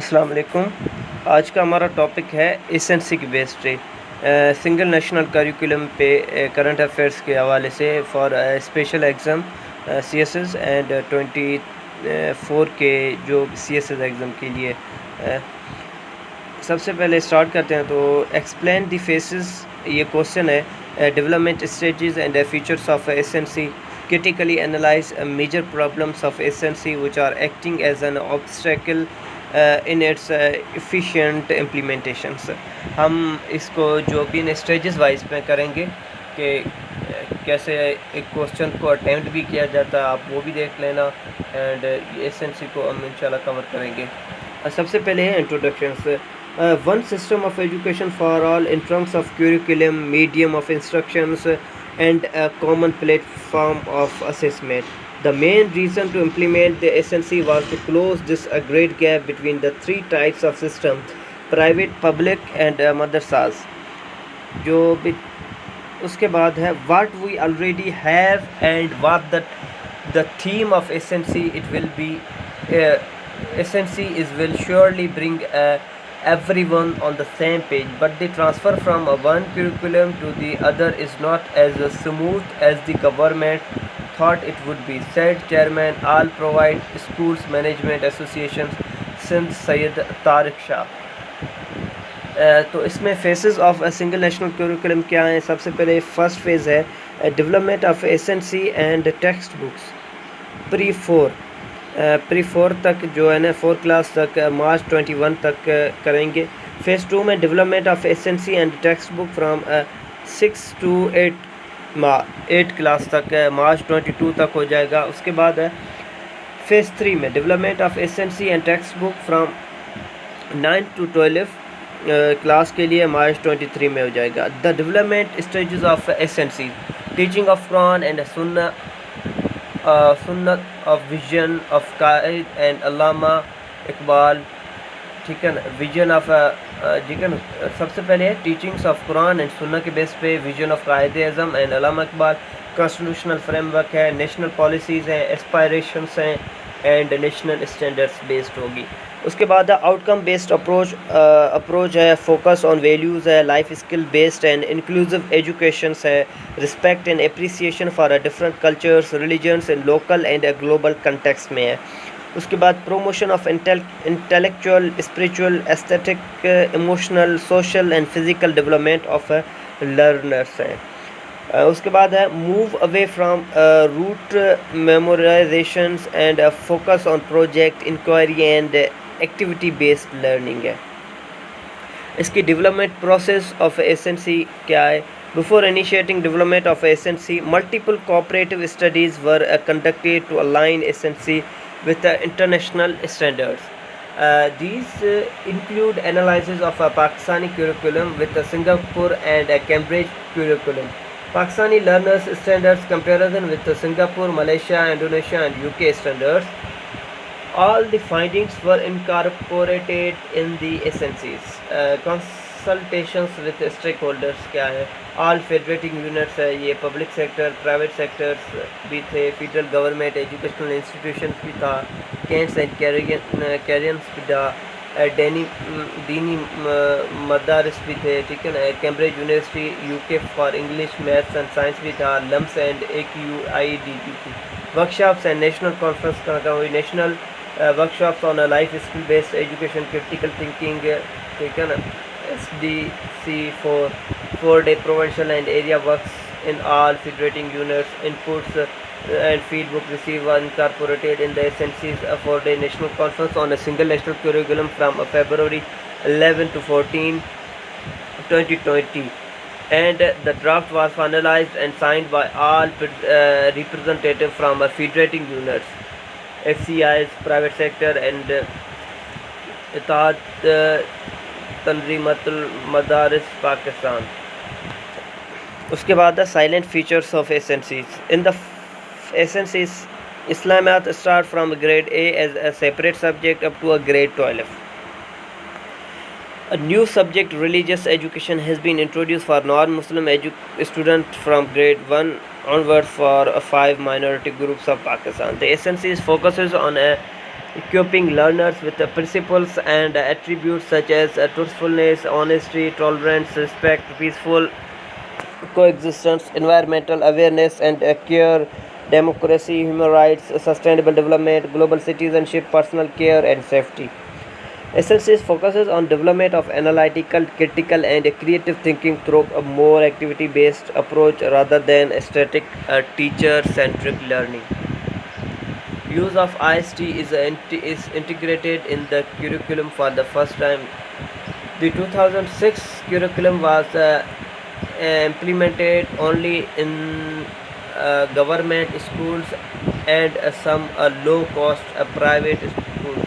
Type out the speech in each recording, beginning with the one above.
अस्सलाम वालेकुम। आज का हमारा टॉपिक है एसएनसी की बेस्ड सिंगल नेशनल करिकुलम पे करंट अफेयर्स के हवाले से for special exam CSS and 24 के जो सीएसएस एग्ज़ाम के लिए सबसे पहले स्टार्ट करते हैं। तो एक्सप्लेन द फेसेस, ये क्वेश्चन है। Development stages and features of SNC, critically analyze major problems of SNC which are acting as an obstacle in its efficient implementations। हम इसको जो भी इन स्टेजेस वाइज में करेंगे कि कैसे एक क्वेश्चन को अटैम्प्ट भी किया जाता है, आप वो भी देख लेना एंड SNC को हम इंशाल्लाह कवर करेंगे। सबसे पहले है introductions. One system of education for all in terms of curriculum, medium of instructions and a common platform of assessment. The main reason to implement the SNC was to close this great gap between the three types of systems: private, public and madrasas। जो भी उसके बाद है what we already have and what the theme of SNC it will be। SNC will surely bring everyone on the same page, but the transfer from one curriculum to the other is not as smooth as the government thought it would be, said Chairman All Provide Schools Management Association Sindh Syed Tariq Shah। तो इसमें faces of single national curriculum क्या हैं? सबसे पहले first phase है development of SNC and text books pre four तक जो है ना 4 क्लास तक मार्च 21 तक करेंगे। फेज़ 2 में development of SNC and text book from 6 to 8 class तक मार्च 22 तक हो जाएगा। उसके बाद है फेज़ 3 में development of SNC and text book from 9 to 12 class के लिए मार्च 23 में हो जाएगा। The development stages of SNC, teaching of Quran and Sunnah of vision of Quaid and Allama Iqbal. ठीक है ना, विजन ऑफ ठीक है ना, सबसे पहले है टीचिंग्स ऑफ कुरान एंड सुन्नत के बेस पे vision of Quaid Azam and Allama Iqbal. Constitutional framework है, नेशनल पॉलिसीज़ हैं, एस्पायरेशंस हैं एंड नेशनल स्टैंडर्ड्स बेस्ड होगी। उसके बाद आउटकम बेस्ड अप्रोच है, फोकस ऑन वैल्यूज़ है, life skill based and inclusive educations है, respect and appreciation for different cultures religions in local and global context में है। उसके बाद promotion of intellectual, spiritual, aesthetic, emotional, social and physical development of learners हैं। उसके बाद है move away from rote memorisations and focus on project, inquiry and activity based learning है। इसकी डेवलपमेंट प्रोसेस ऑफ एसएनसी क्या है? Before initiating development of SNC, multiple cooperative studies were conducted to align SNC with international standards. These include analysis of a Pakistani curriculum with the Singapore and Cambridge curriculum, Pakistani learners standards comparison with the Singapore, Malaysia, Indonesia and UK standards. All the findings were incorporated in the SNCs. Consultations with stakeholders क्या है? All federating units है, ये public sector, private sectors भी थे, federal government educational institutions भी था, cantts and Karen's भी था, दीनी मदारस भी थे। ठीक है ना, Cambridge university UK for English, maths and science भी था, लम्स एंड AQIDP थी। वर्कशॉप्स एंड नेशनल कॉन्फ्रेंस कहाँ हुई? National workshops on life skill based education, critical thinking, ठीक है ना, SDC for 4-day provincial and area works in all federating units. Inputs and feedback received were incorporated in the SNC's 4-day national conference on a single national curriculum from February 11 to 14, 2020. And the draft was finalized and signed by all representatives from federating units, FCIs, private sector and Ittihad तंजीमतुल मदारिस Pakistan. उसके बाद salient features of SNCs. In the SNCs, Islamiyat start from grade A as a separate subject up to a grade 12. A new subject, religious education, has been introduced for non-Muslim students from grade 1 onwards for 5 minority groups of Pakistan. The SNC focuses on equipping learners with the principles and attributes such as truthfulness, honesty, tolerance, respect, peaceful coexistence, environmental awareness and care, democracy, human rights, sustainable development, global citizenship, personal care, and safety. SLCS focuses on development of analytical, critical, and creative thinking through a more activity-based approach rather than a static teacher-centric learning. Use of IST is integrated in the curriculum for the first time. The 2006 curriculum was implemented only in government schools and some low-cost private schools.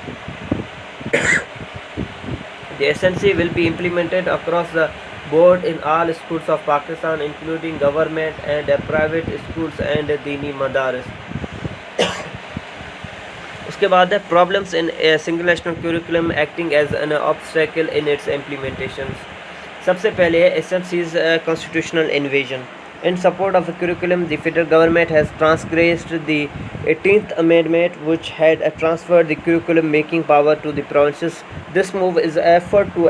The SNC will be implemented across the board in all schools of Pakistan, including government and private schools and Dini Madaris. उसके बाद है problems in a single national curriculum acting as an obstacle in its implementations. सबसे पहले है SNC's constitutional invasion. In support of the curriculum, the federal government has transgressed the 18th Amendment, which had transferred the curriculum-making power to the provinces. This move is an effort to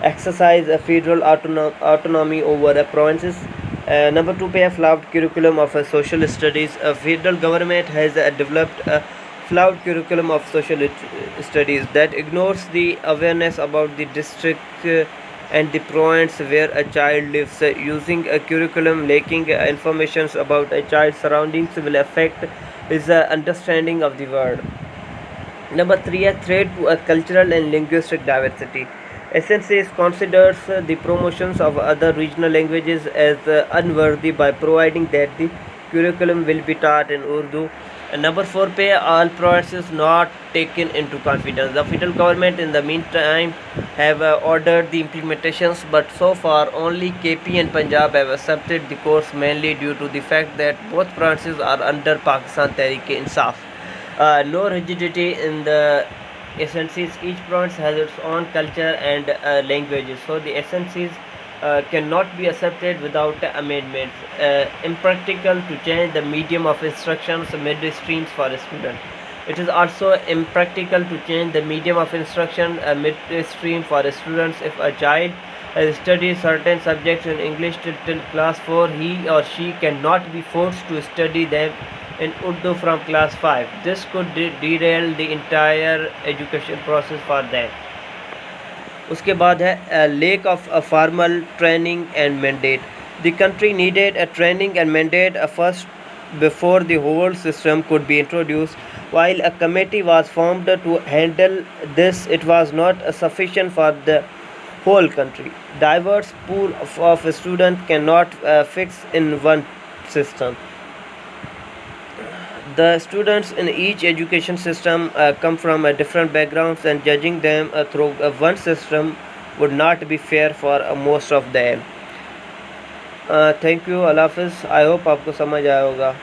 exercise a federal autonomy over the provinces. Number 2 पे है flawed curriculum of social studies. Federal government has developed a flawed curriculum of social studies that ignores the awareness about the district and the province where a child lives. Using a curriculum lacking information about a child's surroundings will affect his understanding of the world. Number 3 है threat to a cultural and linguistic diversity. SNC considers the promotions of other regional languages as unworthy by providing that the curriculum will be taught in Urdu. And number 4 पे all provinces not taken into confidence. The federal government in the meantime have ordered the implementations, but so far only KP and Punjab have accepted the course, mainly due to the fact that both provinces are under Pakistan Tehreek-e-Insaf. No rigidity in the SNCs. Each province has its own culture and languages, so the SNCs cannot be accepted without amendments. Impractical to change the medium of instructions midstreams for a student. It is also impractical to change the medium of instruction midstream for students. If a child has studied certain subjects in English till class 4, he or she cannot be forced to study them in Urdu from class 5. This could derail the entire education process for them. उसके बाद है lack of a formal training and mandate. The country needed a training and mandate first before the whole system could be introduced. While a committee was formed to handle this, it was not sufficient for the whole country. Diverse pool of students cannot fix in one system. The students in each education system come from different backgrounds, and judging them through one system would not be fair for most of them. Thank you. Allah Hafiz. I hope आपको समझ आया होगा.